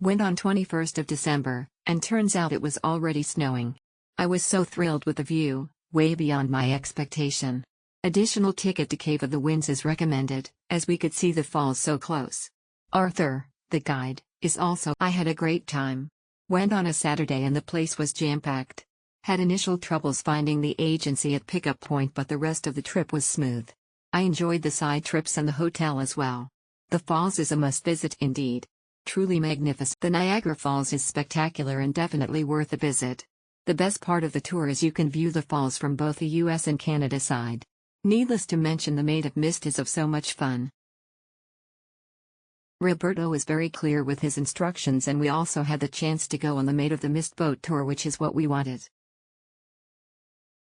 Went on 21st of December, and turns out it was already snowing. I was so thrilled with the view, way beyond my expectation. Additional ticket to Cave of the Winds is recommended, as we could see the falls so close. Arthur, the guide, is also. I had a great time. Went on a Saturday and the place was jam-packed. Had initial troubles finding the agency at pickup point, but the rest of the trip was smooth. I enjoyed the side trips and the hotel as well. The falls is a must-visit indeed. Truly magnificent. The Niagara Falls is spectacular and definitely worth a visit. The best part of the tour is you can view the falls from both the US and Canada side. Needless to mention, the Maid of Mist is of so much fun. Roberto is very clear with his instructions, and we also had the chance to go on the Maid of the Mist boat tour, which is what we wanted.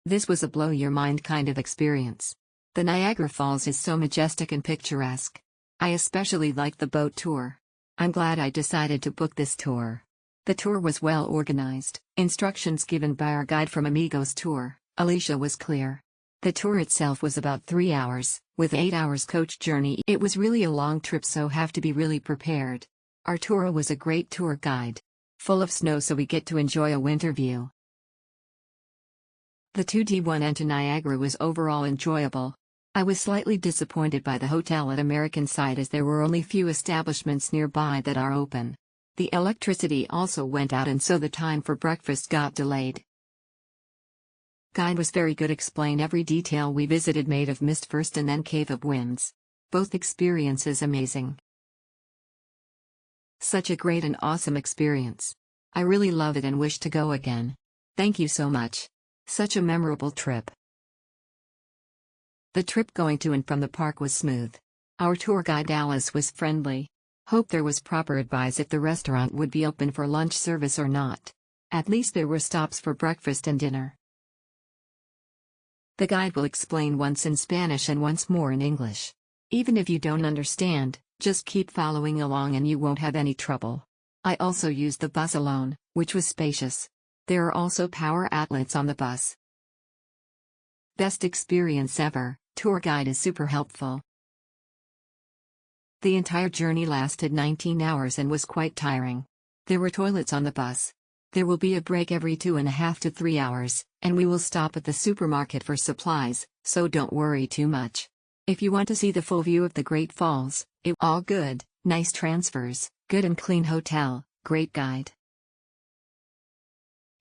This was a blow-your-mind kind of experience. The Niagara Falls is so majestic and picturesque. I especially liked the boat tour. I'm glad I decided to book this tour. The tour was well organized. Instructions given by our guide from Amigos Tour, Alicia, was clear. The tour itself was about 3 hours, with 8 hours coach journey. It was really a long trip, so have to be really prepared. Arturo was a great tour guide. Full of snow, so we get to enjoy a winter view. The 2D1 into Niagara was overall enjoyable. I was slightly disappointed by the hotel at American side, as there were only few establishments nearby that are open. The electricity also went out, and so the time for breakfast got delayed. Guide was very good, explain every detail. We visited Maid of Mist first and then Cave of Winds. Both experiences amazing. Such a great and awesome experience. I really love it and wish to go again. Thank you so much. Such a memorable trip. The trip going to and from the park was smooth. Our tour guide Alice was friendly. Hope there was proper advice if the restaurant would be open for lunch service or not. At least there were stops for breakfast and dinner. The guide will explain once in Spanish and once more in English. Even if you don't understand, just keep following along and you won't have any trouble. I also used the bus alone, which was spacious. There are also power outlets on the bus. Best experience ever. Tour guide is super helpful. The entire journey lasted 19 hours and was quite tiring. There were toilets on the bus. There will be a break every 2.5 to 3 hours, and we will stop at the supermarket for supplies, so don't worry too much. If you want to see the full view of the Great Falls, it all good, nice transfers, good and clean hotel, great guide.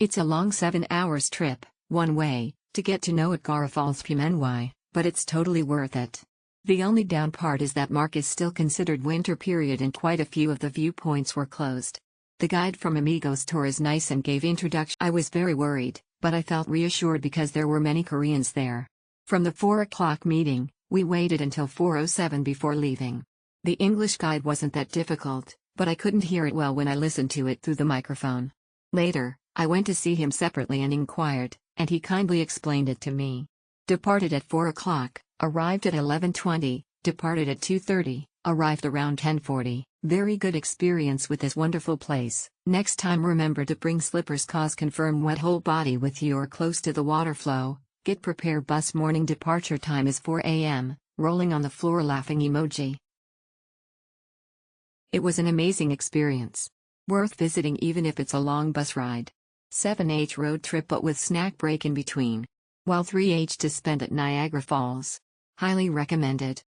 It's a long 7 hours trip, one way, to get to Niagara Falls from NY, but it's totally worth it. The only down part is that March is still considered winter period and quite a few of the viewpoints were closed. The guide from Amigos Tour is nice and gave introduction. I was very worried, but I felt reassured because there were many Koreans there. From the 4 o'clock meeting, we waited until 4:07 before leaving. The English guide wasn't that difficult, but I couldn't hear it well when I listened to it through the microphone. Later, I went to see him separately and inquired, and he kindly explained it to me. Departed at 4 o'clock, arrived at 11:20, departed at 2:30, arrived around 10:40. Very good experience with this wonderful place. Next time remember to bring slippers, cause confirm wet whole body with you or close to the water flow. Get prepared. Bus morning departure time is 4 a.m, rolling on the floor laughing emoji. It was an amazing experience. Worth visiting even if it's a long bus ride. 7h road trip but with snack break in between. While 3h to spend at Niagara Falls. Highly recommended.